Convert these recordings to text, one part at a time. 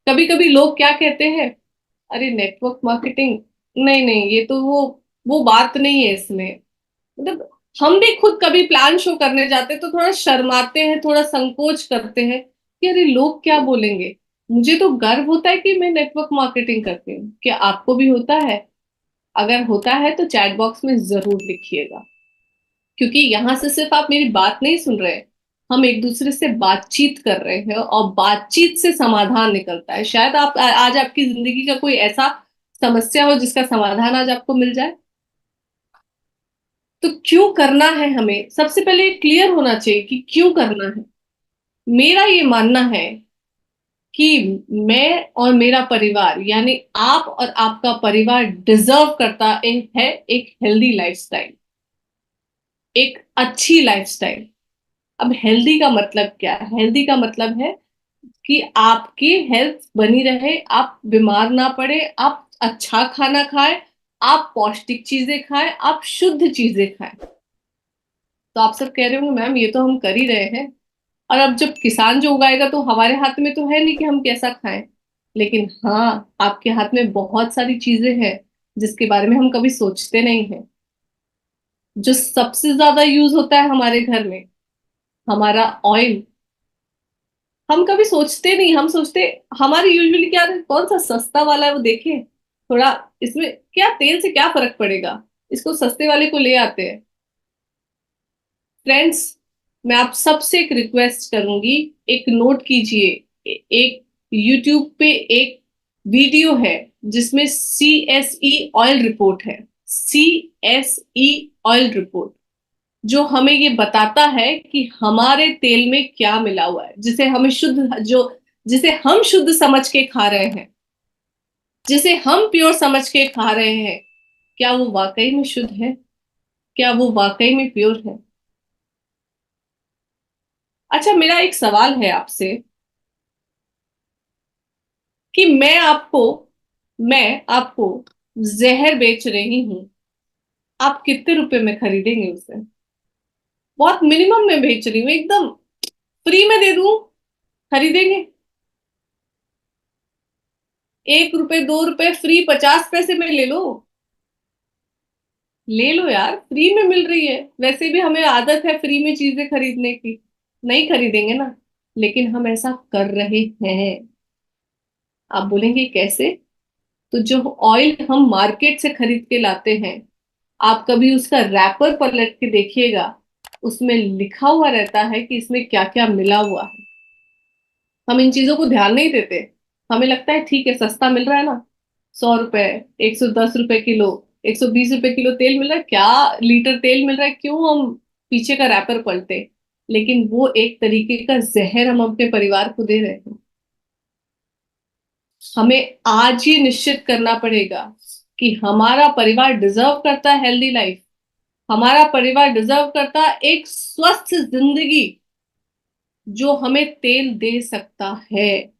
कभी कभी लोग क्या कहते हैं, अरे नेटवर्क मार्केटिंग, नहीं नहीं ये तो वो बात नहीं है इसमें। मतलब हम भी खुद कभी प्लान शो करने जाते हैं तो थोड़ा शर्माते हैं, थोड़ा संकोच करते हैं कि अरे लोग क्या बोलेंगे। मुझे तो गर्व होता है कि मैं नेटवर्क मार्केटिंग करती हूँ। क्या आपको भी होता है? अगर होता है तो चैट बॉक्स में जरूर लिखिएगा, क्योंकि यहां से सिर्फ आप मेरी बात नहीं सुन रहे हैं, हम एक दूसरे से बातचीत कर रहे हैं और बातचीत से समाधान निकलता है। शायद आप आज आपकी जिंदगी का कोई ऐसा समस्या हो जिसका समाधान आज आपको मिल जाए। तो क्यों करना है, हमें सबसे पहले क्लियर होना चाहिए कि क्यों करना है। मेरा ये मानना है कि मैं और मेरा परिवार, यानी आप और आपका परिवार डिजर्व करता है एक हेल्दी लाइफस्टाइल, एक अच्छी लाइफस्टाइल। अब हेल्दी का मतलब क्या है? हेल्दी का मतलब है कि आपकी हेल्थ बनी रहे, आप बीमार ना पड़े, आप अच्छा खाना खाएं, आप पौष्टिक चीजें खाएं, आप शुद्ध चीजें खाएं। तो आप सब कह रहे होंगे मैम ये तो हम कर ही रहे हैं, और अब जब किसान जो उगाएगा तो हमारे हाथ में तो है नहीं कि हम कैसा खाएं। लेकिन हाँ, आपके हाथ में बहुत सारी चीजें हैं जिसके बारे में हम कभी सोचते नहीं हैं। जो सबसे ज्यादा यूज होता है हमारे घर में, हमारा ऑयल, हम कभी सोचते नहीं। हम सोचते, हमारे यूजुअली क्या है, कौन सा सस्ता वाला है वो देखें, थोड़ा इसमें क्या तेल से क्या फर्क पड़ेगा, इसको सस्ते वाले को ले आते हैं। फ्रेंड्स, मैं आप सबसे एक रिक्वेस्ट करूंगी, एक नोट कीजिए। एक यूट्यूब पे एक वीडियो है जिसमें CSE ऑयल रिपोर्ट है, CSE ऑयल रिपोर्ट, जो हमें ये बताता है कि हमारे तेल में क्या मिला हुआ है, जिसे हम शुद्ध समझ के खा रहे हैं, जिसे हम प्योर समझ के खा रहे हैं, क्या वो वाकई में शुद्ध है? क्या वो वाकई में प्योर है? अच्छा, मेरा एक सवाल है आपसे कि मैं आपको जहर बेच रही हूं, आप कितने रुपए में खरीदेंगे उसे? बहुत मिनिमम में बेच रही हूँ, एकदम फ्री में दे दूं, खरीदेंगे? 1 रुपए, 2 रुपए फ्री, 50 पैसे में ले लो। ले लो यार, फ्री में मिल रही है। वैसे भी हमें आदत है फ्री में चीजें खरीदने की, नहीं खरीदेंगे ना? लेकिन हम ऐसा कर रहे हैं। आप बोलेंगे कैसे? तो जो ऑयल हम मार्केट से खरीद के लाते हैं, आप कभी उसका रैपर पलट के देखिएगा, उसमें लिखा हुआ रहता है कि इसमें क्या क्या मिला हुआ है। हम इन चीजों को ध्यान नहीं देते। हमें लगता है ठीक है, सस्ता मिल रहा है ना, 100 रुपए, 110 रुपए किलो, 120 रुपए किलो तेल मिल रहा है, क्या लीटर तेल मिल रहा है, क्यों हम पीछे का रैपर पलटे? लेकिन वो एक तरीके का जहर हम अपने परिवार को दे रहे हैं। हमें आज ही निश्चित करना पड़ेगा कि हमारा परिवार डिजर्व करता है हेल्दी लाइफ, हमारा परिवार डिजर्व करता है एक स्वस्थ जिंदगी, जो हमें तेल दे सकता है,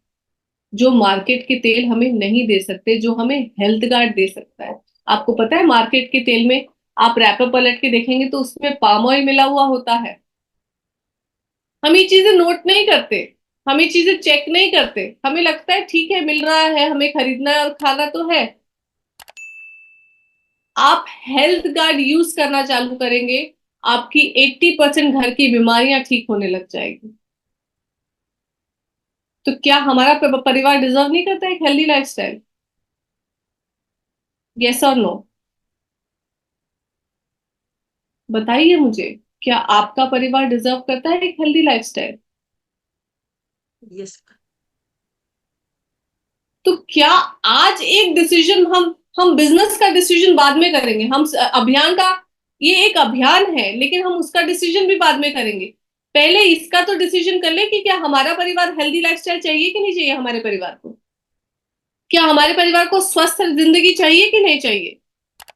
जो मार्केट के तेल हमें नहीं दे सकते, जो हमें हेल्थ गार्ड दे सकता है। आपको पता है मार्केट के तेल में आप रैपर पलट के देखेंगे तो उसमें पाम ऑयल मिला हुआ होता है। हम ये चीजें नोट नहीं करते, हम ये चीजें चेक नहीं करते, हमें लगता है ठीक है मिल रहा है, हमें खरीदना है और खाना तो है। आप हेल्थ गार्ड यूज करना चालू करेंगे, आपकी 80% घर की बीमारियां ठीक होने लग जाएगी। तो क्या हमारा परिवार डिजर्व नहीं करता एक हेल्दी लाइफस्टाइल? यस और नो? बताइए मुझे, क्या आपका परिवार डिजर्व करता है एक हेल्दी लाइफस्टाइल? यस। तो क्या आज एक डिसीजन हम बिजनेस का डिसीजन बाद में करेंगे, हम अभियान का, ये एक अभियान है लेकिन हम उसका डिसीजन भी बाद में करेंगे। पहले इसका तो डिसीजन कर ले कि क्या हमारा परिवार हेल्दी लाइफस्टाइल चाहिए कि नहीं चाहिए हमारे परिवार को। क्या हमारे परिवार को स्वस्थ जिंदगी चाहिए कि नहीं चाहिए?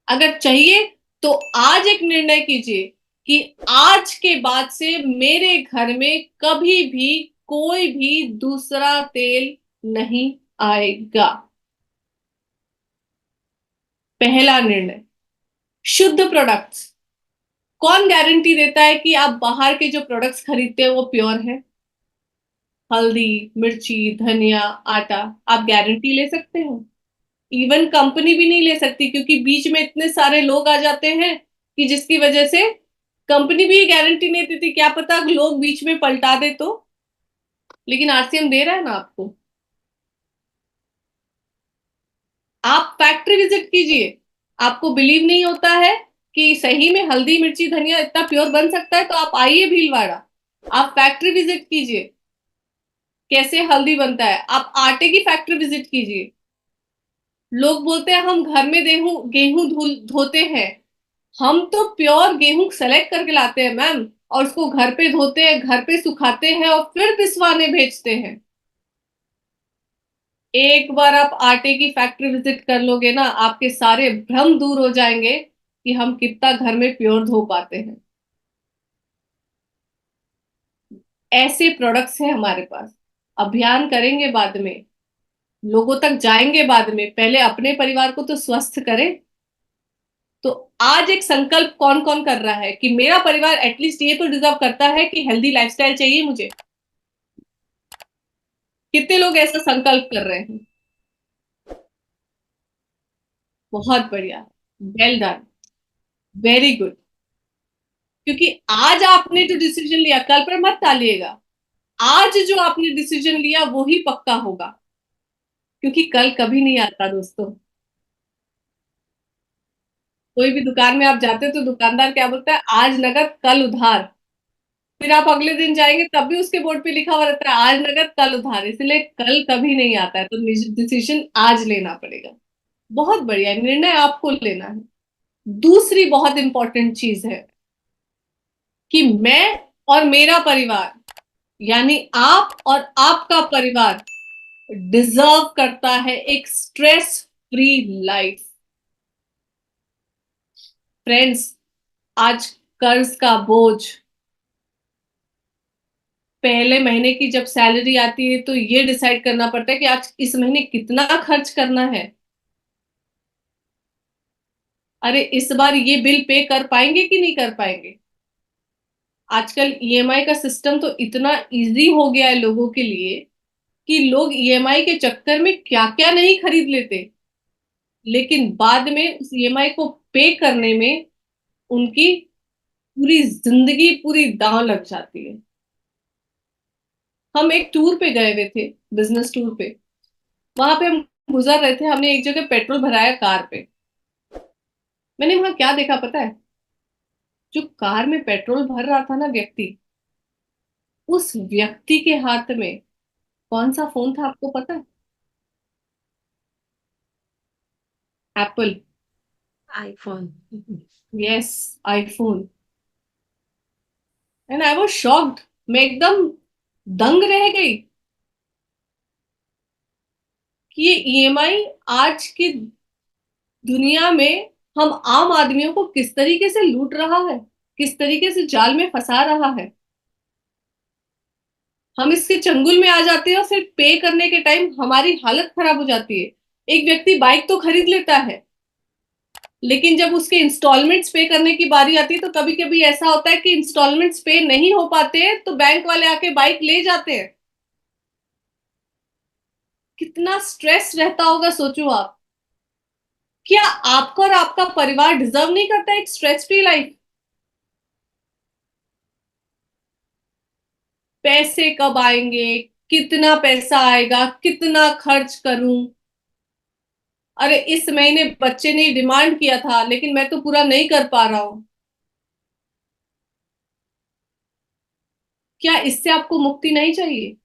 अगर चाहिए तो आज एक निर्णय कीजिए कि आज के बाद से मेरे घर में कभी भी कोई भी दूसरा तेल नहीं आएगा। पहला निर्णय, शुद्ध प्रोडक्ट्स। कौन गारंटी देता है कि आप बाहर के जो प्रोडक्ट्स खरीदते हैं वो प्योर है? हल्दी, मिर्ची, धनिया, आटा, आप गारंटी ले सकते हो? इवन कंपनी भी नहीं ले सकती, क्योंकि बीच में इतने सारे लोग आ जाते हैं कि जिसकी वजह से कंपनी भी गारंटी नहीं देती। क्या पता लोग बीच में पलटा दे तो। लेकिन आरसीएम दे रहा है ना आपको। आप फैक्ट्री विजिट कीजिए। आपको बिलीव नहीं होता है कि सही में हल्दी, मिर्ची, धनिया इतना प्योर बन सकता है, तो आप आइए भीलवाड़ा। आप फैक्ट्री विजिट कीजिए, कैसे हल्दी बनता है। आप आटे की फैक्ट्री विजिट कीजिए। लोग बोलते हैं हम घर में गेहूं गेहूं धोते हैं। हम तो प्योर गेहूं सेलेक्ट करके लाते हैं मैम, और उसको घर पे धोते हैं, घर पे सुखाते हैं और फिर पिसवाने भेजते हैं। एक बार आप आटे की फैक्ट्री विजिट कर लोगे ना, आपके सारे भ्रम दूर हो जाएंगे कि हम कितना घर में प्योर धो पाते हैं। ऐसे प्रोडक्ट्स हैं हमारे पास। अभियान करेंगे बाद में, लोगों तक जाएंगे बाद में, पहले अपने परिवार को तो स्वस्थ करें। तो आज एक संकल्प कौन कौन कर रहा है कि मेरा परिवार एटलीस्ट ये तो डिजर्व करता है कि हेल्दी लाइफस्टाइल चाहिए मुझे? कितने लोग ऐसा संकल्प कर रहे हैं? बहुत बढ़िया। Well done. Very good. क्योंकि आज आपने जो डिसीजन लिया, कल पर मत टालिएगा। आज जो आपने डिसीजन लिया वो ही पक्का होगा, क्योंकि कल कभी नहीं आता दोस्तों। कोई भी दुकान में आप जाते हो तो दुकानदार क्या बोलता है? आज नगद कल उधार। फिर आप अगले दिन जाएंगे तब भी उसके बोर्ड पे लिखा हुआ रहता है आज नगद कल उधार। इसलिए कल कभी नहीं आता है, तो डिसीजन आज लेना पड़ेगा। बहुत बढ़िया निर्णय आपको लेना है। दूसरी बहुत इंपॉर्टेंट चीज है कि मैं और मेरा परिवार, यानी आप और आपका परिवार, डिजर्व करता है एक स्ट्रेस फ्री लाइफ। फ्रेंड्स, आज कर्ज का बोझ, पहले महीने की जब सैलरी आती है तो ये डिसाइड करना पड़ता है कि आज इस महीने कितना खर्च करना है। अरे इस बार ये बिल पे कर पाएंगे कि नहीं कर पाएंगे? आजकल ईएमआई का सिस्टम तो इतना इजी हो गया है लोगों के लिए कि लोग ईएमआई के चक्कर में क्या क्या नहीं खरीद लेते, लेकिन बाद में उस ईएमआई को पे करने में उनकी पूरी जिंदगी पूरी दांव लग जाती है। हम एक टूर पे गए हुए थे, बिजनेस टूर पे। वहां पे हम गुजर रहे थे, हमने एक जगह पेट्रोल भराया कार पे। मैंने वहां क्या देखा पता है? जो कार में पेट्रोल भर रहा था ना व्यक्ति, उस व्यक्ति के हाथ में कौन सा फोन था आपको पता है? Apple. IPhone. Yes, iPhone. And I was shocked. मैं एकदम दंग रह गई कि ये ईएमआई आज की दुनिया में हम आम आदमियों को किस तरीके से लूट रहा है, किस तरीके से जाल में फंसा रहा है। हम इसके चंगुल में आ जाते हैं और फिर पे करने के टाइम हमारी हालत खराब हो जाती है। एक व्यक्ति बाइक तो खरीद लेता है, लेकिन जब उसके इंस्टॉलमेंट्स पे करने की बारी आती है तो कभी कभी ऐसा होता है कि इंस्टॉलमेंट्स पे नहीं हो पाते हैं, तो बैंक वाले आके बाइक ले जाते हैं। कितना स्ट्रेस रहता होगा सोचो आप। क्या आपका और आपका परिवार डिजर्व नहीं करता एक स्ट्रेस फ्री लाइफ? पैसे कब आएंगे, कितना पैसा आएगा, कितना खर्च करूं? अरे इस महीने बच्चे ने डिमांड किया था लेकिन मैं तो पूरा नहीं कर पा रहा हूं। क्या इससे आपको मुक्ति नहीं चाहिए?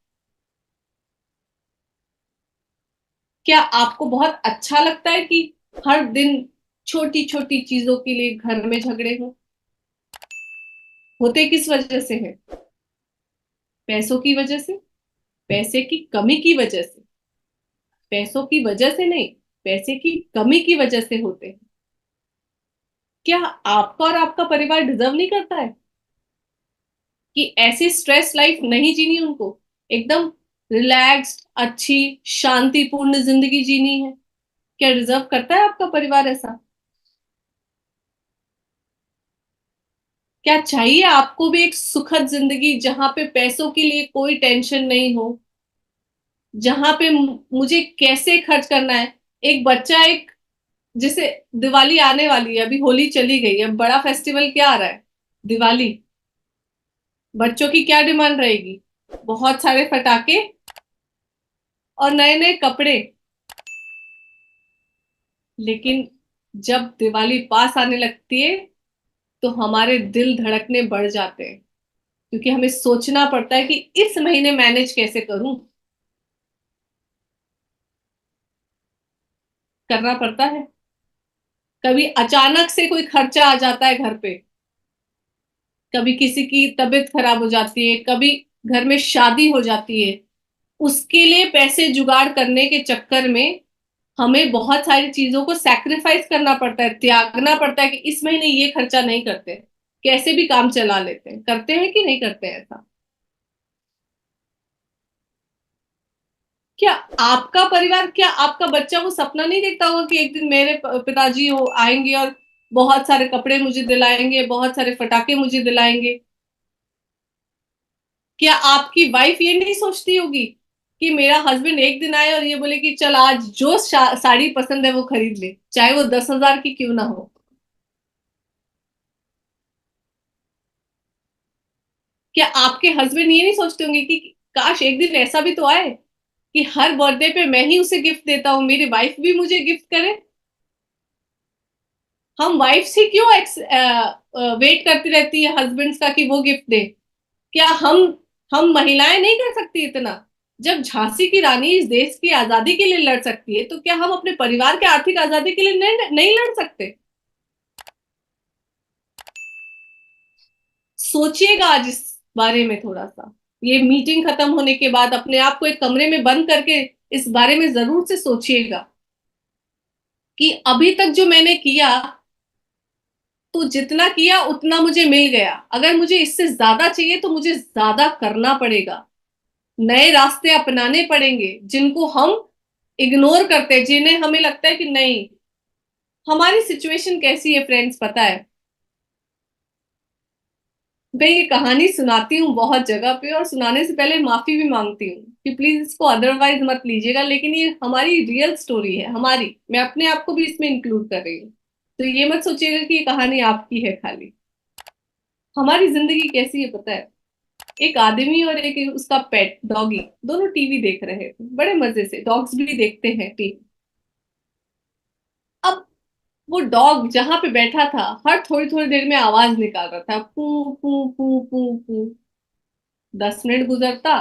क्या आपको बहुत अच्छा लगता है कि हर दिन छोटी छोटी चीजों के लिए घर में झगड़े होते किस वजह से है? पैसों की वजह से, पैसे की कमी की वजह से। पैसों की वजह से नहीं, पैसे की कमी की वजह से होते हैं। क्या आपका और आपका परिवार डिजर्व नहीं करता है कि ऐसी स्ट्रेस लाइफ नहीं जीनी उनको? एकदम रिलैक्स्ड, अच्छी, शांतिपूर्ण जिंदगी जीनी है। क्या डिजर्व करता है आपका परिवार ऐसा? क्या चाहिए आपको भी एक सुखद जिंदगी जहां पे पैसों के लिए कोई टेंशन नहीं हो, जहां पे मुझे कैसे खर्च करना है। एक बच्चा, एक जैसे दिवाली आने वाली है, अभी होली चली गई है, बड़ा फेस्टिवल क्या आ रहा है? दिवाली। बच्चों की क्या डिमांड रहेगी? बहुत सारे फटाके और नए नए कपड़े। लेकिन जब दिवाली पास आने लगती है तो हमारे दिल धड़कने बढ़ जाते हैं, क्योंकि हमें सोचना पड़ता है कि इस महीने मैनेज कैसे करूं। करना पड़ता है। कभी अचानक से कोई खर्चा आ जाता है घर पे, कभी किसी की तबीयत खराब हो जाती है, कभी घर में शादी हो जाती है। उसके लिए पैसे जुगाड़ करने के चक्कर में हमें बहुत सारी चीजों को सैक्रिफाइस करना पड़ता है, त्यागना पड़ता है कि इस महीने ये खर्चा नहीं करते। कैसे भी काम चला लेते हैं, करते हैं कि नहीं करते हैं ऐसा? क्या आपका परिवार, क्या आपका बच्चा वो सपना नहीं देखता होगा कि एक दिन मेरे पिताजी हो आएंगे और बहुत सारे कपड़े मुझे दिलाएंगे, बहुत सारे फटाके मुझे दिलाएंगे? क्या आपकी वाइफ ये नहीं सोचती होगी कि मेरा हस्बैंड एक दिन आए और ये बोले कि चल आज जो साड़ी पसंद है वो खरीद ले, चाहे वो 10,000 की क्यों ना हो? क्या आपके हस्बैंड ये नहीं सोचते होंगे कि काश एक दिन ऐसा भी तो आए कि हर बर्थडे पे मैं ही उसे गिफ्ट देता हूँ, मेरी वाइफ भी मुझे गिफ्ट करे? हम वाइफ से क्यों वेट करती रहती है हस्बैंड्स का कि वो गिफ्ट दे? क्या हम महिलाएं नहीं कर सकती इतना? जब झांसी की रानी इस देश की आजादी के लिए लड़ सकती है, तो क्या हम अपने परिवार के आर्थिक आजादी के लिए नहीं लड़ सकते? सोचिएगा आज इस बारे में थोड़ा सा। ये मीटिंग खत्म होने के बाद अपने आप को एक कमरे में बंद करके इस बारे में जरूर से सोचिएगा कि अभी तक जो मैंने किया, तो जितना किया उतना मुझे मिल गया। अगर मुझे इससे ज्यादा चाहिए तो मुझे ज्यादा करना पड़ेगा। नए रास्ते अपनाने पड़ेंगे जिनको हम इग्नोर करते हैं, जिन्हें हमें लगता है कि नहीं। हमारी सिचुएशन कैसी है फ्रेंड्स, पता है? मैं ये कहानी सुनाती हूँ बहुत जगह पे, और सुनाने से पहले माफी भी मांगती हूँ कि प्लीज इसको अदरवाइज मत लीजिएगा, लेकिन ये हमारी रियल स्टोरी है, हमारी। मैं अपने आप को भी इसमें इंक्लूड कर रही हूँ। तो ये मत सोचिएगा कि ये कहानी आपकी है खाली। हमारी जिंदगी कैसी है पता है? एक आदमी और एक उसका पेट डॉगी, दोनों टीवी देख रहे थे बड़े मजे से। डॉग्स भी देखते हैं टीवी। अब वो डॉग जहां पे बैठा था, हर थोड़ी थोड़ी देर में आवाज निकाल रहा था, पू पू पू पू पू। 10 मिनट गुजरता,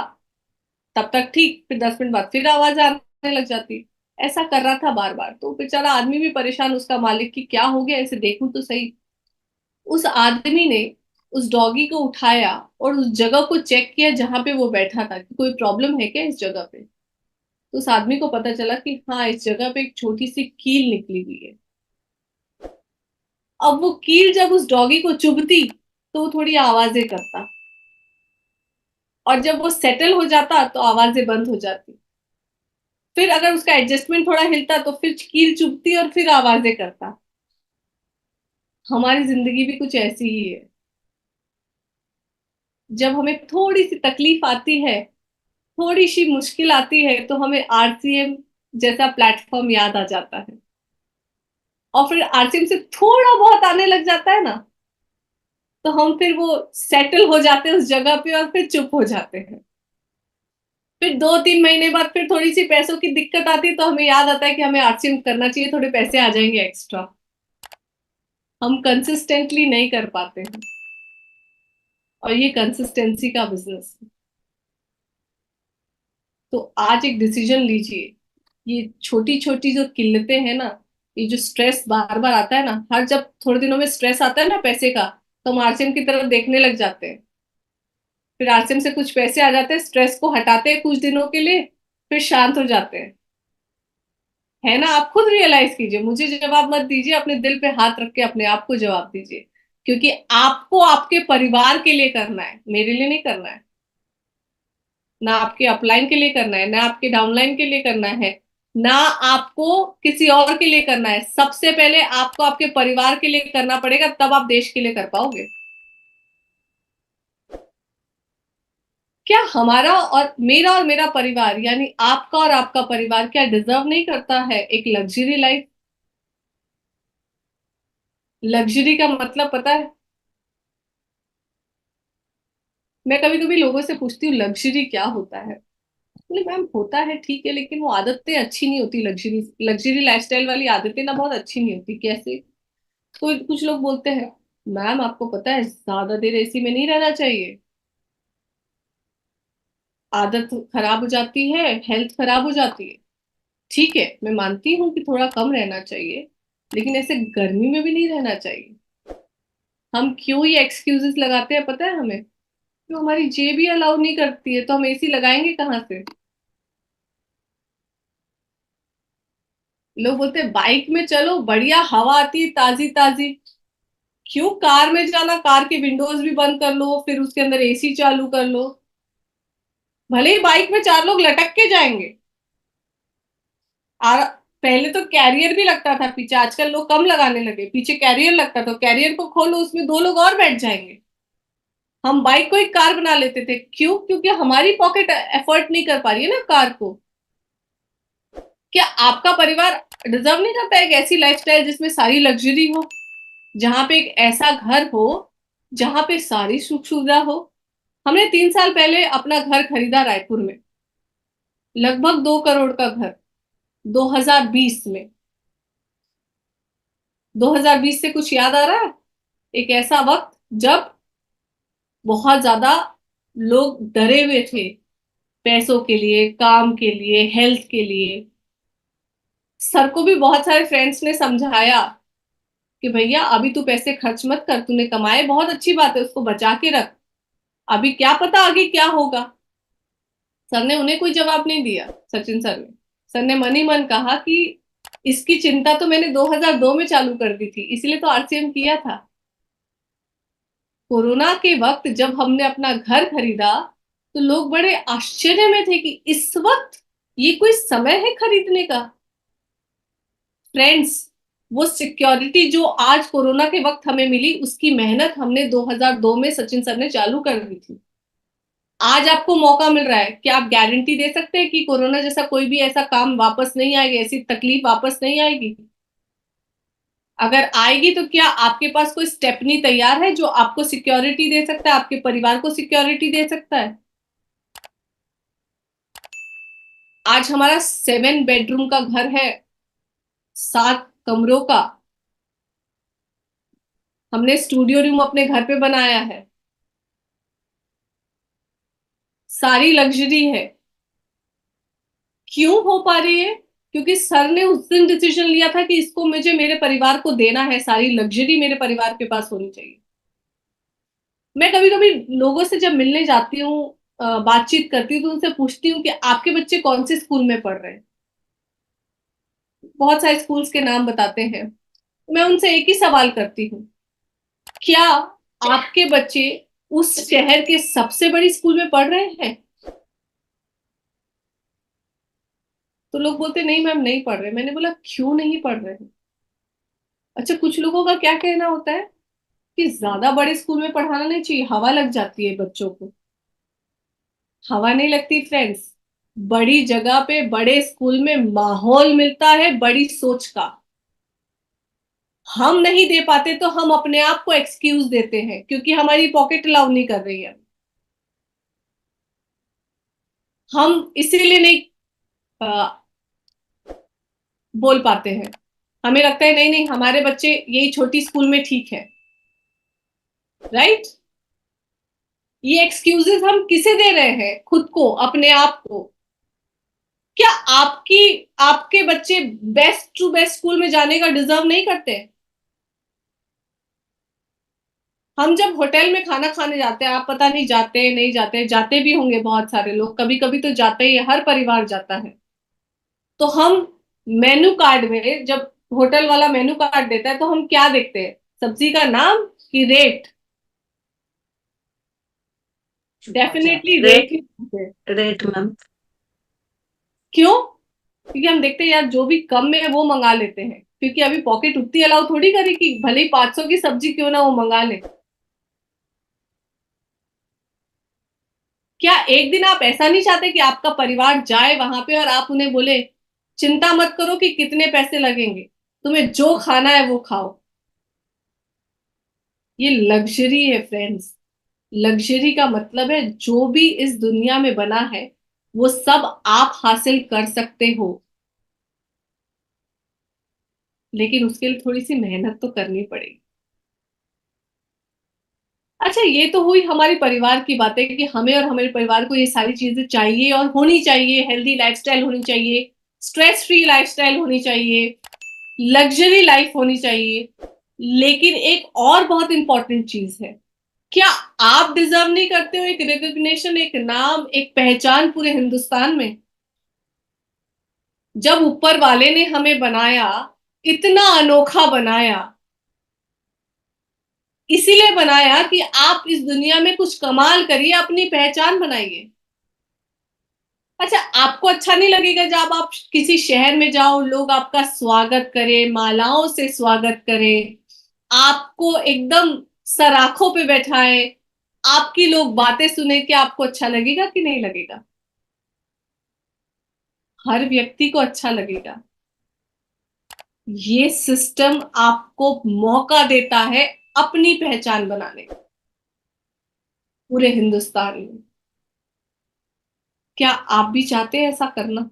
तब तक ठीक, फिर 10 मिनट बाद फिर आवाज आने लग जाती। ऐसा कर रहा था बार बार। तो बेचारा आदमी भी परेशान, उसका मालिक, कि क्या हो गया, इसे देखूं तो सही। उस आदमी ने उस डॉगी को उठाया और उस जगह को चेक किया जहां पे वो बैठा था, कि कोई प्रॉब्लम है क्या इस जगह पे। तो उस आदमी को पता चला कि हाँ, इस जगह पे एक छोटी सी कील निकली हुई है। अब वो कील जब उस डॉगी को चुभती तो वो थोड़ी आवाजें करता, और जब वो सेटल हो जाता तो आवाजें बंद हो जाती। फिर अगर उसका एडजस्टमेंट थोड़ा हिलता तो फिर कील चुभती और फिर आवाजें करता। हमारी जिंदगी भी कुछ ऐसी ही है। जब हमें थोड़ी सी तकलीफ आती है, थोड़ी सी मुश्किल आती है, तो हमें आरसीएम जैसा प्लेटफॉर्म याद आ जाता है। और फिर आरसीएम से थोड़ा बहुत आने लग जाता है ना, तो हम फिर वो सेटल हो जाते हैं उस जगह पे और फिर चुप हो जाते हैं। फिर 2-3 महीने बाद फिर थोड़ी सी पैसों की दिक्कत आती है, तो हमें याद आता है कि हमें आरसीएम करना चाहिए, थोड़े पैसे आ जाएंगे एक्स्ट्रा। हम कंसिस्टेंटली नहीं कर पाते हैं, और ये कंसिस्टेंसी का बिजनेस है। तो आज एक डिसीजन लीजिए। ये छोटी छोटी जो किल्लतें हैं ना, ये जो स्ट्रेस बार बार आता है ना, हर जब थोड़े दिनों में स्ट्रेस आता है ना पैसे का, तो हम आरसीएम की तरफ देखने लग जाते हैं। फिर आरसीएम से कुछ पैसे आ जाते हैं, स्ट्रेस को हटाते हैं कुछ दिनों के लिए, फिर शांत हो जाते हैं। है ना? आप खुद रियलाइज कीजिए, मुझे जवाब मत दीजिए, अपने दिल पे हाथ रख के अपने आप को जवाब दीजिए। क्योंकि आपको आपके परिवार के लिए करना है, मेरे लिए नहीं करना है। ना आपके अपलाइन के लिए करना है, ना आपके डाउनलाइन के लिए करना है, ना आपको किसी और के लिए करना है। सबसे पहले आपको आपके परिवार के लिए करना पड़ेगा, तब आप देश के लिए कर पाओगे। क्या हमारा और मेरा परिवार यानी आपका और आपका परिवार क्या डिजर्व नहीं करता है एक लग्जरी लाइफ? लग्जरी का मतलब पता है? मैं कभी कभी लोगों से पूछती हूँ लग्जरी क्या होता है। बोले मैम होता है ठीक है, लेकिन वो आदतें अच्छी नहीं होती। लग्जरी लग्जरी लाइफस्टाइल वाली आदतें ना बहुत अच्छी नहीं होती। कैसे? तो कुछ लोग बोलते हैं मैम आपको पता है ज्यादा देर एसी में नहीं रहना चाहिए, आदत खराब हो जाती है, हेल्थ खराब हो जाती है। ठीक है, मैं मानती हूँ कि थोड़ा कम रहना चाहिए, लेकिन ऐसे गर्मी में भी नहीं रहना चाहिए। हम क्यों ये एक्सक्यूजेस लगाते हैं पता है हमें? क्यों? हमारी जेब ही अलाउ नहीं करती है, तो हम एसी लगाएंगे कहाँ से? लोग बोलते हैं बाइक में चलो बढ़िया हवा आती है ताजी ताजी। क्यों कार में जाना? कार के विंडोज भी बंद कर लो, फिर उसके अंदर एसी चालू कर लो। भले ही बाइक में चार लोग लटक के जाएंगे। और पहले तो कैरियर भी लगता था पीछे, आजकल लोग कम लगाने लगे। पीछे कैरियर लगता था, कैरियर को खोलो उसमें दो लोग और बैठ जाएंगे। हम बाइक को एक कार बना लेते थे। क्यों? क्योंकि हमारी पॉकेट एफर्ट नहीं कर पा रही है ना कार को। क्या आपका परिवार डिजर्व नहीं करता एक ऐसी लाइफस्टाइल जिसमें सारी लग्जरी हो, जहां पे एक ऐसा घर हो जहां पे सारी सुख सुविधा हो? हमने 3 साल पहले अपना घर खरीदा रायपुर में, लगभग 2 करोड़ का घर, 2020 में। 2020 से कुछ याद आ रहा है? एक ऐसा वक्त जब बहुत ज्यादा लोग डरे हुए थे, पैसों के लिए, काम के लिए, हेल्थ के लिए। सर को भी बहुत सारे फ्रेंड्स ने समझाया कि भैया अभी तू पैसे खर्च मत कर, तूने कमाए बहुत अच्छी बात है, उसको बचा के रख, अभी क्या पता आगे क्या होगा। सर ने उन्हें कोई जवाब नहीं दिया, सचिन सर ने। सर ने मन ही मन कहा कि इसकी चिंता तो मैंने 2002 में चालू कर दी थी, इसलिए तो आरसीएम किया था। कोरोना के वक्त जब हमने अपना घर खरीदा, तो लोग बड़े आश्चर्य में थे कि इस वक्त ये कोई समय है खरीदने का। फ्रेंड्स, वो सिक्योरिटी जो आज कोरोना के वक्त हमें मिली, उसकी मेहनत हमने 2002 में सचिन सर ने चालू कर दी थी। आज आपको मौका मिल रहा है, क्या आप गारंटी दे सकते हैं कि कोरोना जैसा कोई भी ऐसा काम वापस नहीं आएगा, ऐसी तकलीफ वापस नहीं आएगी? अगर आएगी तो क्या आपके पास कोई स्टेपनी तैयार है जो आपको सिक्योरिटी दे सकता है, आपके परिवार को सिक्योरिटी दे सकता है? आज हमारा 7 बेडरूम का घर है, 7 कमरों का। हमने स्टूडियो रूम अपने घर पे बनाया है, सारी लग्जरी है। क्यों हो पा रही है? क्योंकि सर ने उस दिन डिसीजन लिया था कि इसको मुझे मेरे परिवार को देना है, सारी लग्जरी मेरे परिवार के पास होनी चाहिए। मैं कभी कभी लोगों से जब मिलने जाती हूँ, बातचीत करती हूँ, तो उनसे पूछती हूँ कि आपके बच्चे कौन से स्कूल में पढ़ रहे हैं। बहुत सारे स्कूल्स के नाम बताते हैं। मैं उनसे एक ही सवाल करती हूँ, क्या आपके बच्चे उस शहर के सबसे बड़ी स्कूल में पढ़ रहे हैं? तो लोग बोलते नहीं मैम नहीं पढ़ रहे। मैंने बोला क्यों नहीं पढ़ रहे हैं? अच्छा, कुछ लोगों का क्या कहना होता है कि ज्यादा बड़े स्कूल में पढ़ाना नहीं चाहिए, हवा लग जाती है बच्चों को। हवा नहीं लगती फ्रेंड्स। बड़ी जगह पे बड़े स्कूल में माहौल मिलता है बड़ी सोच का। हम नहीं दे पाते तो हम अपने आप को एक्सक्यूज देते हैं क्योंकि हमारी पॉकेट अलाउ नहीं कर रही है। हम इसीलिए नहीं अ, बोल पाते हैं। हमें लगता है नहीं नहीं हमारे बच्चे यही छोटी स्कूल में ठीक है। राइट? ये एक्सक्यूजेस हम किसे दे रहे हैं? खुद को, अपने आप को। क्या आपकी आपके बच्चे बेस्ट टू बेस्ट स्कूल में जाने का डिजर्व नहीं करते? हम जब होटल में खाना खाने जाते हैं, आप पता नहीं जाते हैं नहीं जाते, जाते भी होंगे बहुत सारे लोग, कभी कभी तो जाते ही है, हर परिवार जाता है। तो हम मेनू कार्ड में जब होटल वाला मेनू कार्ड देता है तो हम क्या देखते हैं? सब्जी का नाम कि रेट? Definitely rate rate. ही देखते हैं। Rate ma'am. क्यों? क्योंकि हम देखते हैं यार जो भी कम में है वो मंगा लेते हैं, क्योंकि अभी पॉकेट उतनी अलाउ थोड़ी करी कि भले ही 500 की सब्जी क्यों ना वो मंगा ले। क्या एक दिन आप ऐसा नहीं चाहते कि आपका परिवार जाए वहां पे और आप उन्हें बोले, चिंता मत करो कि कितने पैसे लगेंगे, तुम्हें जो खाना है वो खाओ? ये लग्जरी है फ्रेंड्स। लग्जरी का मतलब है जो भी इस दुनिया में बना है वो सब आप हासिल कर सकते हो, लेकिन उसके लिए थोड़ी सी मेहनत तो करनी पड़ेगी। अच्छा, ये तो हुई हमारे परिवार की बातें कि हमें और हमारे परिवार को ये सारी चीजें चाहिए और होनी चाहिए। हेल्दी लाइफस्टाइल होनी चाहिए, स्ट्रेस फ्री लाइफस्टाइल होनी चाहिए, लग्जरी लाइफ होनी चाहिए। लेकिन एक और बहुत इंपॉर्टेंट चीज है, क्या आप डिजर्व नहीं करते हो एक रिकग्निशन, एक नाम, एक पहचान पूरे हिंदुस्तान में? जब ऊपर वाले ने हमें बनाया, इतना अनोखा बनाया, इसीलिए बनाया कि आप इस दुनिया में कुछ कमाल करिए, अपनी पहचान बनाइए। अच्छा, आपको अच्छा नहीं लगेगा जब आप किसी शहर में जाओ, लोग आपका स्वागत करें, मालाओं से स्वागत करें, आपको एकदम सराखों पे बैठाए, आपकी लोग बातें सुने, कि आपको अच्छा लगेगा कि नहीं लगेगा? हर व्यक्ति को अच्छा लगेगा। ये सिस्टम आपको मौका देता है अपनी पहचान बनाने का पूरे हिंदुस्तान में। क्या आप भी चाहते हैं ऐसा करना?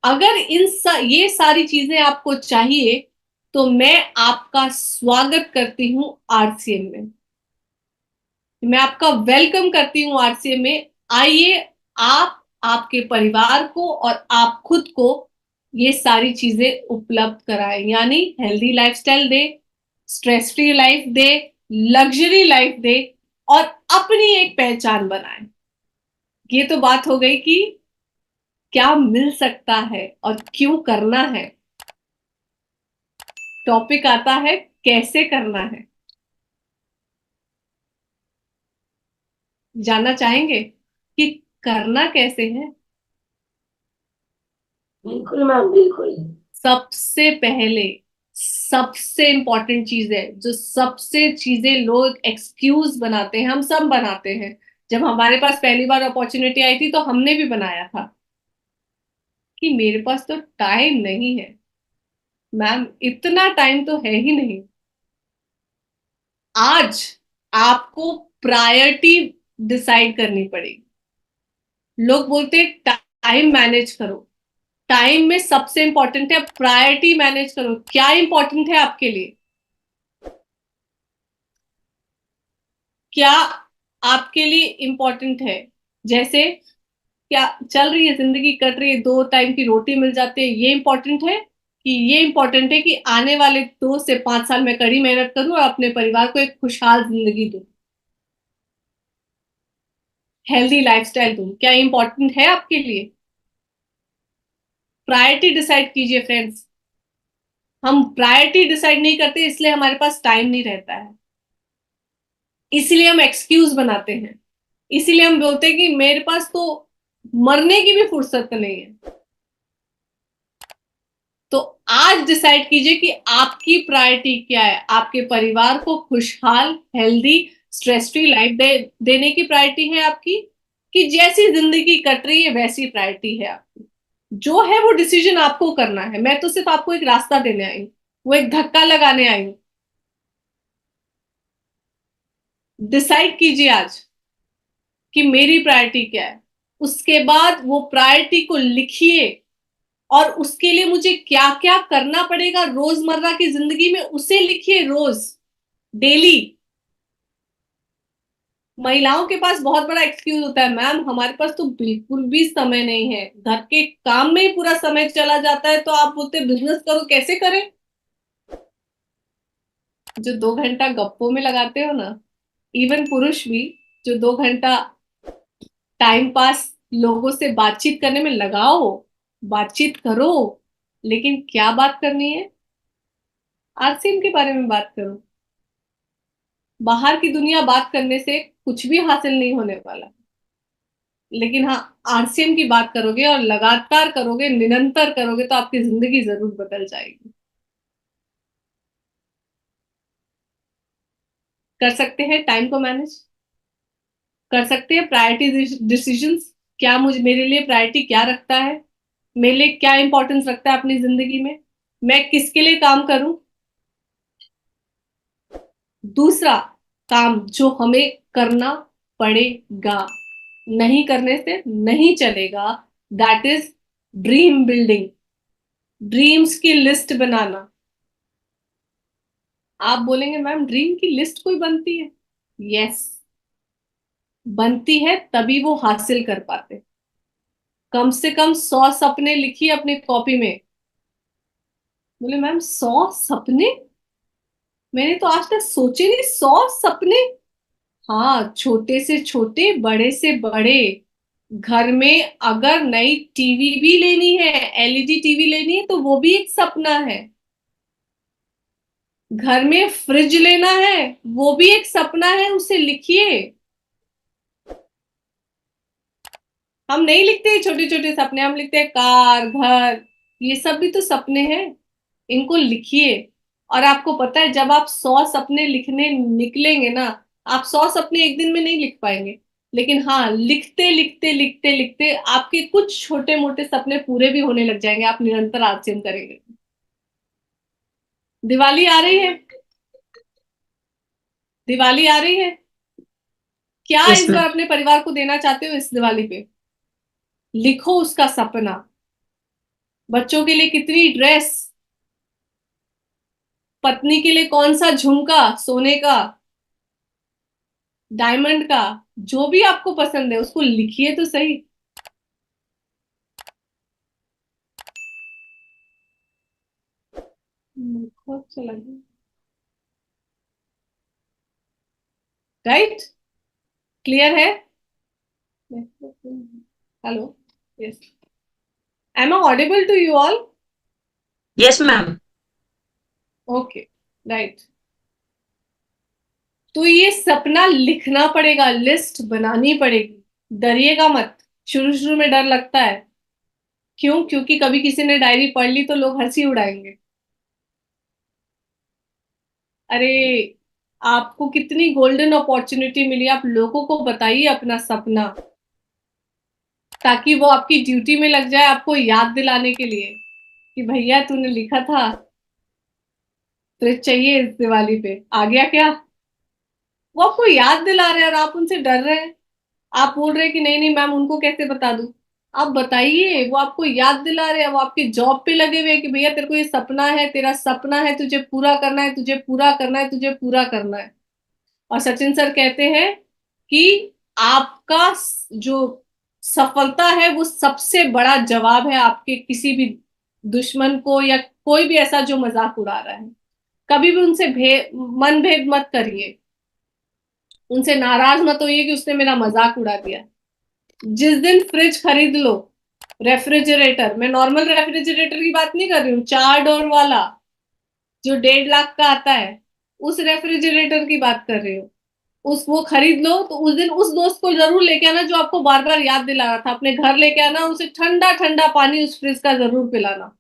अगर ये सारी चीजें आपको चाहिए, तो मैं आपका स्वागत करती हूं आरसीएम में। मैं आपका वेलकम करती हूं आरसीएम में। आइए, आप आपके परिवार को और आप खुद को ये सारी चीजें उपलब्ध कराएं, यानी हेल्दी लाइफस्टाइल दे, स्ट्रेस फ्री लाइफ दे, लग्जरी लाइफ दे, और अपनी एक पहचान बनाएं। ये तो बात हो गई कि क्या मिल सकता है और क्यों करना है। टॉपिक आता है कैसे करना है। जानना चाहेंगे कि करना कैसे है? बिल्कुल मैम, बिल्कुल। सबसे पहले, सबसे इंपॉर्टेंट चीज है, जो सबसे चीजें लोग एक्सक्यूज बनाते हैं, हम सब बनाते हैं। जब हमारे पास पहली बार अपॉर्चुनिटी आई थी तो हमने भी बनाया था कि मेरे पास तो टाइम नहीं है। मैम, इतना टाइम तो है ही नहीं। आज आपको प्रायोरिटी डिसाइड करनी पड़ेगी। लोग बोलते हैं टाइम मैनेज करो। टाइम में सबसे इंपॉर्टेंट है प्रायोरिटी मैनेज करो। क्या इंपॉर्टेंट है आपके लिए? क्या आपके लिए इंपॉर्टेंट है? जैसे, क्या चल रही है, जिंदगी कट रही है, दो टाइम की रोटी मिल जाती है, ये इंपॉर्टेंट है? कि ये इंपॉर्टेंट है कि आने वाले 2 से 5 साल में कड़ी मेहनत करूं और अपने परिवार को एक खुशहाल जिंदगी दूं, हेल्दी लाइफस्टाइल दूं? क्या इंपॉर्टेंट है आपके लिए? प्रायोरिटी डिसाइड कीजिए फ्रेंड्स। हम प्रायोरिटी डिसाइड नहीं करते, इसलिए हमारे पास टाइम नहीं रहता है। इसलिए हम एक्सक्यूज बनाते हैं। इसीलिए हम बोलते हैं कि मेरे पास तो मरने की भी फुर्सत नहीं है। तो आज डिसाइड कीजिए कि आपकी प्रायोरिटी क्या है। आपके परिवार को खुशहाल, हेल्दी, स्ट्रेस फ्री लाइफ देने की प्रायोरिटी है आपकी, कि जैसी जिंदगी कट रही है वैसी प्रायोरिटी है आपकी? जो है वो डिसीजन आपको करना है। मैं तो सिर्फ आपको एक रास्ता देने आई हूं, वो एक धक्का लगाने आई हूं। डिसाइड कीजिए आज कि मेरी प्रायोरिटी क्या है। उसके बाद वो प्रायोरिटी को लिखिए, और उसके लिए मुझे क्या क्या करना पड़ेगा रोजमर्रा की जिंदगी में, उसे लिखिए रोज, डेली। महिलाओं के पास बहुत बड़ा एक्सक्यूज होता है, मैम हमारे पास तो बिल्कुल भी समय नहीं है, घर के काम में ही पूरा समय चला जाता है, तो आप बोलते बिजनेस करो, कैसे करें? जो 2 घंटा गप्पों में लगाते हो ना, इवन पुरुष भी, जो 2 घंटा टाइम पास लोगों से बातचीत करने में लगाओ, बातचीत करो, लेकिन क्या बात करनी है? आरसीएम के बारे में बात करो। बाहर की दुनिया बात करने से कुछ भी हासिल नहीं होने वाला। लेकिन हाँ, आरसीएम की बात करोगे और लगातार करोगे, निरंतर करोगे, तो आपकी जिंदगी जरूर बदल जाएगी। कर सकते हैं टाइम को मैनेज। कर सकते हैं प्रायोरिटी डिसीजंस। क्या मुझे, मेरे लिए प्रायोरिटी क्या रखता है, मेरे लिए क्या इंपॉर्टेंस रखता है अपनी जिंदगी में, मैं किसके लिए काम करूं। दूसरा काम जो हमें करना पड़ेगा, नहीं करने से नहीं चलेगा, that is dream building, dreams की लिस्ट बनाना। आप बोलेंगे मैम ड्रीम की लिस्ट कोई बनती है? यस, बनती है, तभी वो हासिल कर पाते। कम से कम 100 सपने लिखिए अपनी कॉपी में। बोले मैम 100 सपने, मैंने तो आज तक सोचे नहीं 100 सपने। हाँ, छोटे से छोटे, बड़े से बड़े। घर में अगर नई टीवी भी लेनी है, एलईडी टीवी लेनी है, तो वो भी एक सपना है। घर में फ्रिज लेना है, वो भी एक सपना है, उसे लिखिए। हम नहीं लिखते छोटे छोटे सपने, हम लिखते हैं कार, घर, ये सब भी तो सपने हैं। इनको लिखिए। और आपको पता है, जब आप 100 सपने लिखने निकलेंगे ना, आप 100 सपने एक दिन में नहीं लिख पाएंगे, लेकिन हाँ, लिखते लिखते लिखते लिखते आपके कुछ छोटे मोटे सपने पूरे भी होने लग जाएंगे। आप निरंतर आलस्य करेंगे। दिवाली आ रही है, दिवाली आ रही है। क्या यस इस मैम। बार अपने परिवार को देना चाहते हो इस दिवाली पे? लिखो उसका सपना। बच्चों के लिए कितनी ड्रेस, पत्नी के लिए कौन सा झुमका, सोने का, डायमंड का, जो भी आपको पसंद है उसको लिखिए तो सही। बहुत अच्छा लगा। राइट, क्लियर है? Hello, yes, am I audible to you all? Yes ma'am. Okay, right. तो ये सपना लिखना पड़ेगा, लिस्ट बनानी पड़ेगी। डरिएगा मत। शुरू शुरू में डर लगता है। क्यों? क्योंकि कभी किसी ने डायरी पढ़ ली तो लोग हंसी उड़ाएंगे। अरे, आपको कितनी गोल्डन अपॉर्चुनिटी मिली, आप लोगों को बताइए अपना सपना, ताकि वो आपकी ड्यूटी में लग जाए, आपको याद दिलाने के लिए कि भैया तूने लिखा था, तो चाहिए इस दिवाली पे, आ गया क्या? वो आपको याद दिला रहे हैं और आप उनसे डर रहे हैं। आप बोल रहे हैं कि नहीं नहीं मैम, उनको कैसे बता दूं। आप बताइए, वो आपको याद दिला रहे हैं, वो आपके जॉब पे लगे हुए हैं कि भैया तेरे को ये सपना है, तेरा सपना है, तुझे पूरा करना है, तुझे पूरा करना है, तुझे पूरा करना है। और सचिन सर कहते हैं कि आपका जो सफलता है वो सबसे बड़ा जवाब है आपके किसी भी दुश्मन को, या कोई भी ऐसा जो मजाक उड़ा रहा है। कभी भी उनसे मन भेद मत करिए। उनसे नाराज मत होइए कि उसने मेरा मजाक उड़ा दिया। जिस दिन फ्रिज खरीद लो, रेफ्रिजरेटर, मैं नॉर्मल रेफ्रिजरेटर की बात नहीं कर रही हूँ, 4 डोर वाला जो 1.5 लाख का आता है, उस रेफ्रिजरेटर की बात कर रही हूँ। उस वो खरीद लो, तो उस दिन उस दोस्त को जरूर लेके आना जो आपको बार बार याद दिला रहा था। अपने घर लेके आना, उसे ठंडा ठंडा पानी उस फ्रिज का जरूर पिलाना।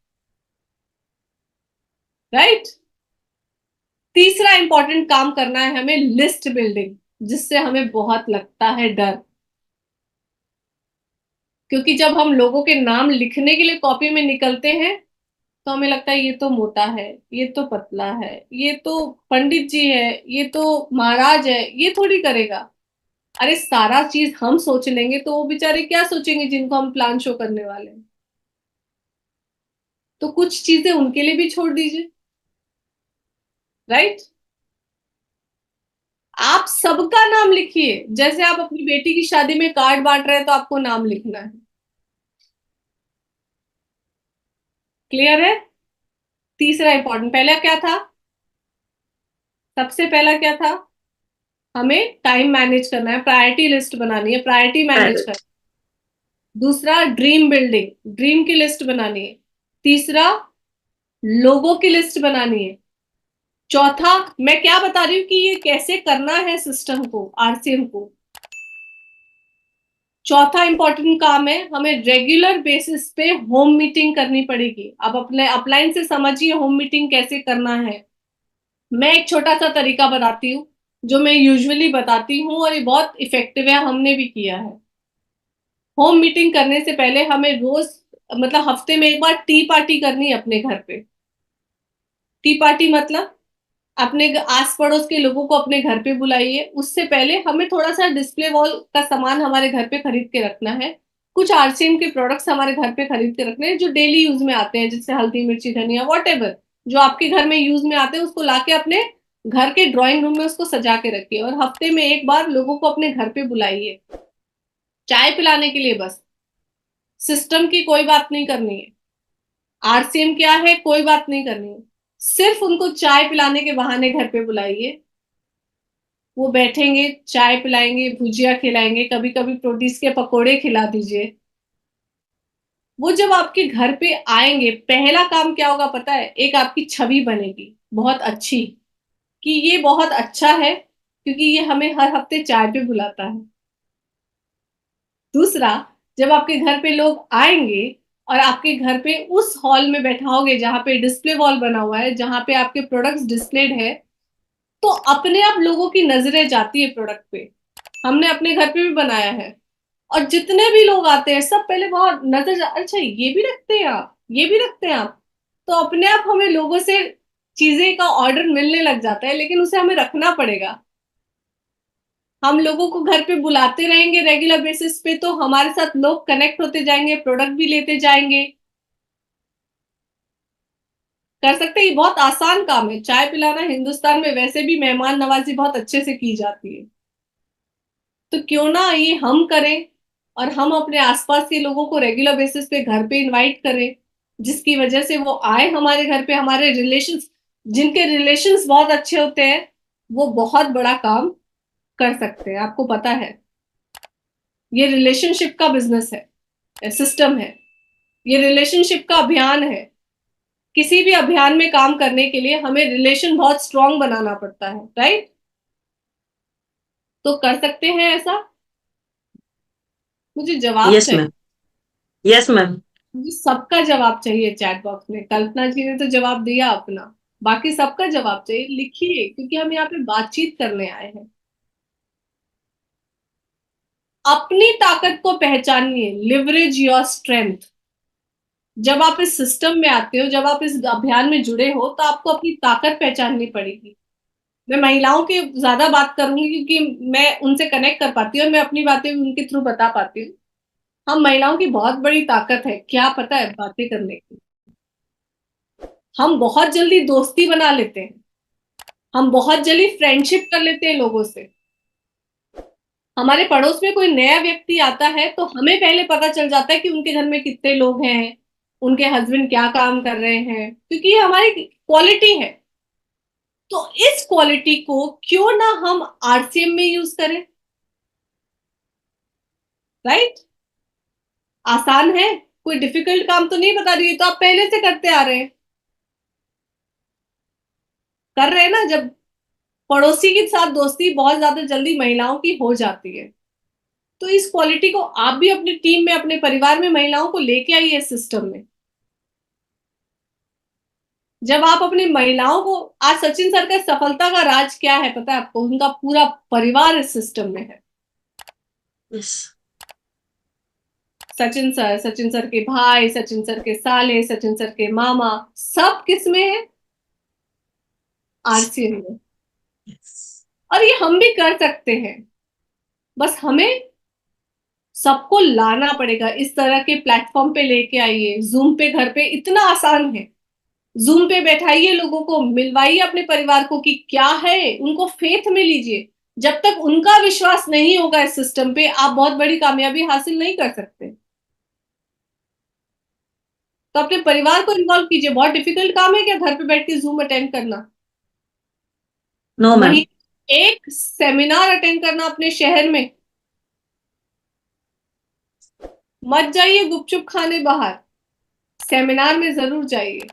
राइट। तीसरा इंपॉर्टेंट काम करना है हमें, लिस्ट बिल्डिंग, जिससे हमें बहुत लगता है डर। क्योंकि जब हम लोगों के नाम लिखने के लिए कॉपी में निकलते हैं, तो हमें लगता है ये तो मोटा है, ये तो पतला है, ये तो पंडित जी है, ये तो महाराज है, ये थोड़ी करेगा। अरे, सारा चीज हम सोच लेंगे तो वो बेचारे क्या सोचेंगे जिनको हम प्लान शो करने वाले हैं। तो कुछ चीजें उनके लिए भी छोड़ दीजिए। राइट। आप सबका नाम लिखिए, जैसे आप अपनी बेटी की शादी में कार्ड बांट रहे हैं तो आपको नाम लिखना है। क्लियर है? तीसरा इंपॉर्टेंट, पहला क्या था? सबसे पहला क्या था? हमें टाइम मैनेज करना है, प्रायोरिटी लिस्ट बनानी है, प्रायोरिटी मैनेज करना प्राइवेट। है। दूसरा ड्रीम बिल्डिंग, ड्रीम की लिस्ट बनानी है। तीसरा लोगों की लिस्ट बनानी है। चौथा, मैं क्या बता रही हूँ कि ये कैसे करना है सिस्टम को, आरसीएम को। चौथा इंपॉर्टेंट काम है, हमें रेगुलर बेसिस पे होम मीटिंग करनी पड़ेगी। अब अपने अपलाइन से समझिए होम मीटिंग कैसे करना है। मैं एक छोटा सा तरीका बताती हूँ। जो मैं यूजुअली बताती हूँ, और ये बहुत इफेक्टिव है, हमने भी किया है। होम मीटिंग करने से पहले हमें रोज, मतलब हफ्ते में एक बार टी पार्टी करनी है अपने घर पे। टी पार्टी मतलब अपने आस पड़ोस के लोगों को अपने घर पे बुलाइए। उससे पहले हमें थोड़ा सा डिस्प्ले वॉल का सामान हमारे घर पे खरीद के रखना है। कुछ आरसीएम के प्रोडक्ट्स हमारे घर पे खरीद के रखने हैं जो डेली यूज में आते हैं, जैसे हल्दी मिर्ची धनिया वॉट एवर, जो आपके घर में यूज में आते हैं उसको लाके अपने घर के ड्राइंग रूम में उसको सजा के रखिए। और हफ्ते में एक बार लोगों को अपने घर पे बुलाइए, चाय पिलाने के लिए बस। सिस्टम की कोई बात नहीं करनी है, आरसीएम क्या है कोई बात नहीं करनी है। सिर्फ उनको चाय पिलाने के बहाने घर पे बुलाइए। वो बैठेंगे, चाय पिलाएंगे, भुजिया खिलाएंगे, कभी कभी प्रोटीज के पकोड़े खिला दीजिए। वो जब आपके घर पे आएंगे, पहला काम क्या होगा पता है? एक आपकी छवि बनेगी बहुत अच्छी, कि ये बहुत अच्छा है क्योंकि ये हमें हर हफ्ते चाय पे बुलाता है। दूसरा, जब आपके घर पे लोग आएंगे और आपके घर पे उस हॉल में बैठाओगे जहां पे डिस्प्ले वॉल बना हुआ है, जहां पे आपके प्रोडक्ट्स डिस्प्लेड है, तो अपने आप लोगों की नजरें जाती है प्रोडक्ट पे। हमने अपने घर पे भी बनाया है, और जितने भी लोग आते हैं सब पहले बहुत अच्छा ये भी रखते हैं आप, ये भी रखते हैं आप। तो अपने आप हमें लोगों से चीजें का ऑर्डर मिलने लग जाता है, लेकिन उसे हमें रखना पड़ेगा। हम लोगों को घर पे बुलाते रहेंगे रेगुलर बेसिस पे, तो हमारे साथ लोग कनेक्ट होते जाएंगे, प्रोडक्ट भी लेते जाएंगे। कर सकते हैं, ये बहुत आसान काम है। चाय पिलाना हिंदुस्तान में वैसे भी मेहमान नवाजी बहुत अच्छे से की जाती है, तो क्यों ना ये हम करें, और हम अपने आसपास के लोगों को रेगुलर बेसिस पे घर पे इनवाइट करें, जिसकी वजह से वो आए हमारे घर पे। हमारे रिलेशंस, जिनके रिलेशंस बहुत अच्छे होते हैं, वो बहुत बड़ा काम कर सकते हैं। आपको पता है, ये रिलेशनशिप का बिजनेस है, सिस्टम है, ये रिलेशनशिप का अभियान है। किसी भी अभियान में काम करने के लिए हमें रिलेशन बहुत स्ट्रांग बनाना पड़ता है, राइट? तो कर सकते हैं ऐसा। मुझे जवाब यस चाहिए। मैम। Yes ma'am. मुझे सबका जवाब चाहिए चैट बॉक्स में। कल्पना जी ने तो जवाब दिया अपना, बाकी सबका जवाब चाहिए। लिखिए, क्योंकि हम यहाँ पे बातचीत करने आए हैं। अपनी ताकत को पहचानिए, लिवरेज योर स्ट्रेंथ। जब आप इस सिस्टम में आते हो, जब आप इस अभियान में जुड़े हो, तो आपको अपनी ताकत पहचाननी पड़ेगी। मैं महिलाओं की ज्यादा बात करूंगी क्योंकि मैं उनसे कनेक्ट कर पाती हूँ और मैं अपनी बातें उनके थ्रू बता पाती हूँ। हम महिलाओं की बहुत बड़ी ताकत है, क्या पता है, बातें करने की। हम बहुत जल्दी दोस्ती बना लेते हैं, हम बहुत जल्दी फ्रेंडशिप कर लेते हैं लोगों से। हमारे पड़ोस में कोई नया व्यक्ति आता है तो हमें पहले पता चल जाता है कि उनके घर में कितने लोग हैं, उनके हस्बैंड क्या काम कर रहे हैं, क्योंकि ये हमारी क्वालिटी है। तो इस क्वालिटी को क्यों ना हम आरसीएम में यूज करें, राइट? आसान है, कोई डिफिकल्ट काम तो नहीं बता रही है, तो आप पहले से करते आ रहे हैं, कर रहे हैं ना। जब पड़ोसी के साथ दोस्ती बहुत ज्यादा जल्दी महिलाओं की हो जाती है, तो इस क्वालिटी को आप भी अपनी टीम में, अपने परिवार में महिलाओं को लेके आइए इस सिस्टम में। जब आप अपनी महिलाओं को, आज सचिन सर का सफलता का राज क्या है पता है आपको? उनका पूरा परिवार इस सिस्टम में है। यस। सचिन सर के भाई, सचिन सर के साले, सचिन सर के मामा, सब किस में है? आरसीएम में। और ये हम भी कर सकते हैं, बस हमें सबको लाना पड़ेगा। इस तरह के प्लेटफॉर्म पे लेके आइए, जूम पे, घर पे इतना आसान है। जूम पे बैठाइए, लोगों को मिलवाइए अपने परिवार को कि क्या है, उनको फेथ में लीजिए। जब तक उनका विश्वास नहीं होगा इस सिस्टम पे, आप बहुत बड़ी कामयाबी हासिल नहीं कर सकते। तो अपने परिवार को इन्वॉल्व कीजिए। बहुत डिफिकल्ट काम है क्या घर पे बैठ के जूम अटेंड करना? No ma'am. वही एक सेमिनार अटेंड करना अपने शहर में। मत जाइए गुपचुप खाने बाहर, सेमिनार में जरूर जाइए।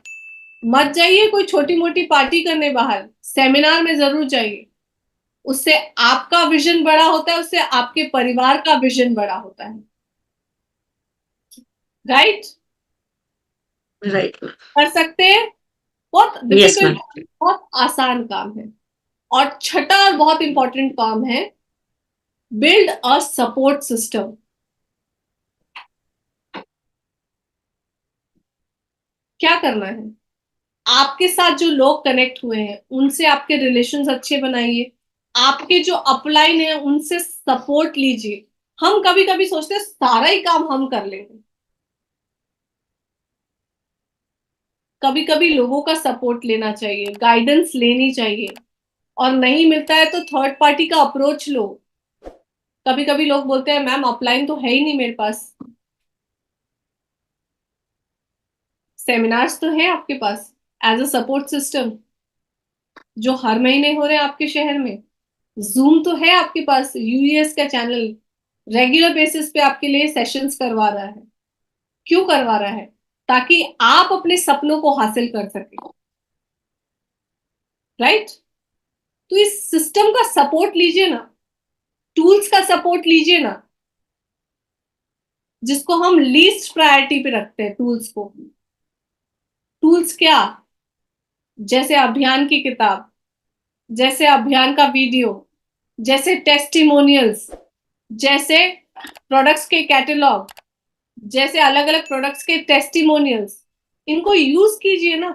मत जाइए कोई छोटी मोटी पार्टी करने बाहर, सेमिनार में जरूर जाइए। उससे आपका विजन बड़ा होता है, उससे आपके परिवार का विजन बड़ा होता है, राइट? राइट। कर सकते हैं। बहुत यस डिफिकल्ट, मैम। बहुत आसान काम है। और छठा और बहुत इंपॉर्टेंट काम है, बिल्ड अ सपोर्ट सिस्टम। क्या करना है, आपके साथ जो लोग कनेक्ट हुए हैं उनसे आपके रिलेशंस अच्छे बनाइए, आपके जो अपलाइन है उनसे सपोर्ट लीजिए। हम कभी कभी सोचते हैं सारा ही काम हम कर लेंगे, कभी कभी लोगों का सपोर्ट लेना चाहिए, गाइडेंस लेनी चाहिए, और नहीं मिलता है तो थर्ड पार्टी का अप्रोच लो। कभी कभी लोग बोलते हैं मैम अपलाइन तो है ही नहीं मेरे पास, सेमिनार्स तो है आपके पास एज अ सपोर्ट सिस्टम जो हर महीने हो रहे हैं आपके शहर में, जूम तो है आपके पास, यूएस का चैनल रेगुलर बेसिस पे आपके लिए सेशंस करवा रहा है। क्यों करवा रहा है? ताकि आप अपने सपनों को हासिल कर सके, राइट? तो इस सिस्टम का सपोर्ट लीजिए ना, टूल्स का सपोर्ट लीजिए ना, जिसको हम लीस्ट प्रायोरिटी पे रखते हैं टूल्स को। टूल्स क्या? जैसे अभियान की किताब, जैसे अभियान का वीडियो, जैसे टेस्टिमोनियल्स, जैसे प्रोडक्ट्स के कैटलॉग, जैसे अलग अलग प्रोडक्ट्स के टेस्टिमोनियल्स, इनको यूज कीजिए ना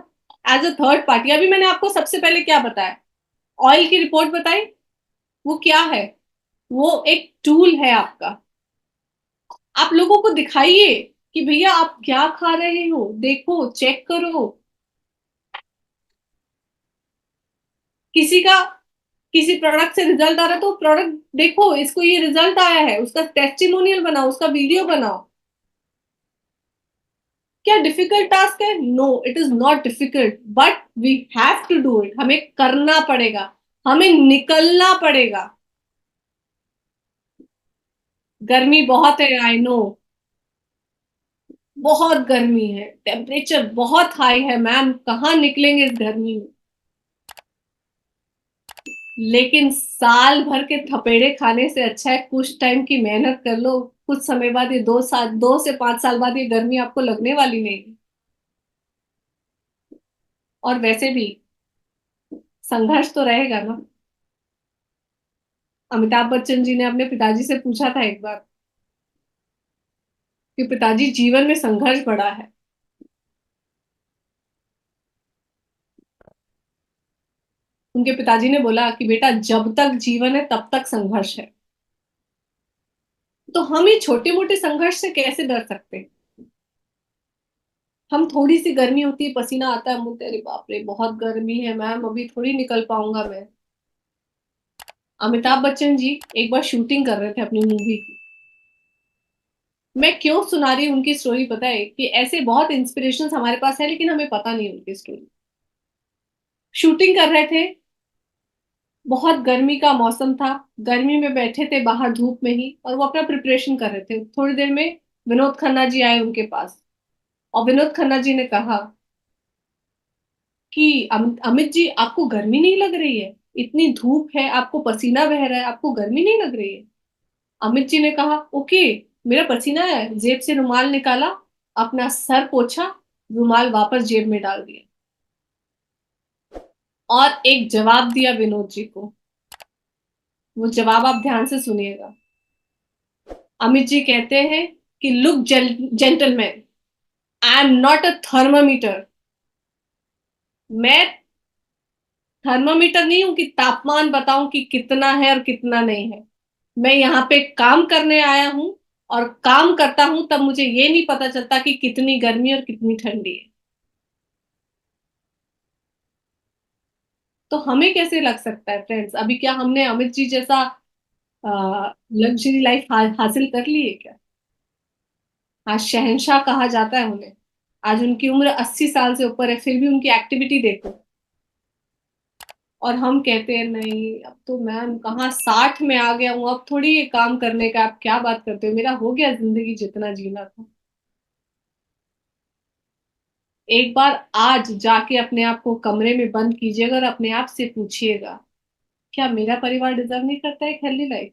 एज अ थर्ड पार्टी। अभी मैंने आपको सबसे पहले क्या बताया, ऑयल की रिपोर्ट बताई, वो क्या है? वो एक टूल है आपका। आप लोगों को दिखाइए कि भैया आप क्या खा रहे हो, देखो चेक करो। किसी का किसी प्रोडक्ट से रिजल्ट आ रहा है तो प्रोडक्ट देखो, इसको ये रिजल्ट आया है, उसका टेस्टिमोनियल बनाओ, उसका वीडियो बनाओ। क्या डिफिकल्ट टास्क है? No, it is not difficult, but we have to do it. हमें करना पड़ेगा, हमें निकलना पड़ेगा। गर्मी बहुत है, आई नो, बहुत गर्मी है, टेम्परेचर बहुत हाई है मैम, कहाँ निकलेंगे इस गर्मी में? लेकिन साल भर के थपेड़े खाने से अच्छा है कुछ टाइम की मेहनत कर लो। कुछ समय बाद ये 2 साल, 2 से 5 साल बाद ये गर्मी आपको लगने वाली नहीं। और वैसे भी संघर्ष तो रहेगा ना। अमिताभ बच्चन जी ने अपने पिताजी से पूछा था एक बार कि पिताजी जीवन में संघर्ष बड़ा है। उनके पिताजी ने बोला कि बेटा जब तक जीवन है तब तक संघर्ष है। तो हम ये छोटे मोटे संघर्ष से कैसे डर सकते हैं? हम थोड़ी सी गर्मी होती है, पसीना आता है, हम बोलते हैं अरे बाप रे बहुत गर्मी है मैम, अभी थोड़ी निकल पाऊंगा मैं। अमिताभ बच्चन जी एक बार शूटिंग कर रहे थे अपनी मूवी की। मैं क्यों सुना रही हूँ उनकी स्टोरी, पता है कि ऐसे बहुत इंस्पिरेशंस हमारे पास है लेकिन हमें पता नहीं उनकी स्टोरी। शूटिंग कर रहे थे, बहुत गर्मी का मौसम था, गर्मी में बैठे थे बाहर धूप में ही, और वो अपना प्रिपरेशन कर रहे थे। थोड़ी देर में विनोद खन्ना जी आए उनके पास, और विनोद खन्ना जी ने कहा कि अमित जी आपको गर्मी नहीं लग रही है? इतनी धूप है, आपको पसीना बह रहा है, आपको गर्मी नहीं लग रही है? अमित जी ने कहा ओके, मेरा पसीना है, जेब से रुमाल निकाला, अपना सर पोछा, रुमाल वापस जेब में डाल दिया, और एक जवाब दिया विनोद जी को। वो जवाब आप ध्यान से सुनिएगा। अमित जी कहते हैं कि look gentleman, I am not a thermometer. मैं थर्मामीटर नहीं हूं कि तापमान बताऊं कि कितना है और कितना नहीं है। मैं यहाँ पे काम करने आया हूं, और काम करता हूं तब मुझे ये नहीं पता चलता कि कितनी गर्मी और कितनी ठंडी है। तो हमें कैसे लग सकता है फ्रेंड्स, अभी क्या हमने अमित जी जैसा लग्जरी लाइफ हासिल कर ली है क्या? आज शहंशाह कहा जाता है उन्हें। आज उनकी उम्र 80 साल से ऊपर है, फिर भी उनकी एक्टिविटी देखो। और हम कहते हैं नहीं अब तो मैम कहाँ 60 में आ गया हूँ, अब थोड़ी ये काम करने का, आप क्या बात करते हो, मेरा हो गया जिंदगी जितना जीना था। एक बार आज जाके अपने आप को कमरे में बंद कीजिएगा और अपने आप से पूछिएगा, क्या मेरा परिवार डिजर्व नहीं करता एक हेल्दी लाइफ?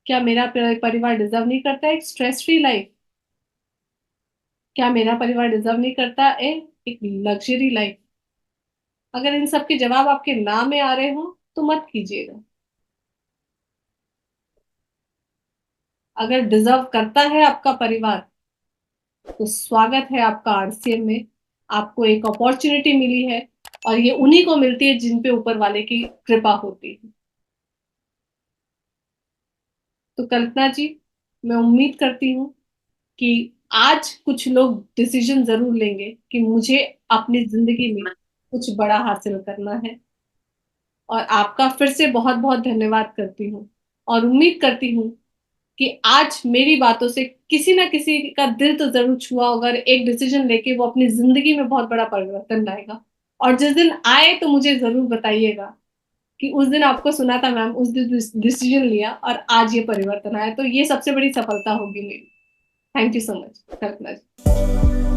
क्या मेरा परिवार डिजर्व नहीं करता एक स्ट्रेस फ्री लाइफ? क्या मेरा परिवार डिजर्व नहीं करता एक लग्जरी लाइफ? अगर इन सब के जवाब आपके ना में आ रहे हो तो मत कीजिएगा। अगर डिजर्व करता है आपका परिवार तो स्वागत है आपका आरसीएम में। आपको एक अपॉर्चुनिटी मिली है और ये उन्हीं को मिलती है जिन पे ऊपर वाले की कृपा होती है। तो कल्पना जी, मैं उम्मीद करती हूँ कि आज कुछ लोग डिसीजन जरूर लेंगे कि मुझे अपनी जिंदगी में कुछ बड़ा हासिल करना है। और आपका फिर से बहुत बहुत धन्यवाद करती हूँ और उम्मीद करती हूँ कि आज मेरी बातों से किसी ना किसी का दिल तो जरूर छुआ होगा और एक डिसीजन लेके वो अपनी जिंदगी में बहुत बड़ा परिवर्तन लाएगा। और जिस दिन आए तो मुझे जरूर बताइएगा कि उस दिन आपको सुना था मैम, उस दिन डिसीजन लिया और आज ये परिवर्तन आया, तो ये सबसे बड़ी सफलता होगी मेरी। Thank you so much Kalpana ji.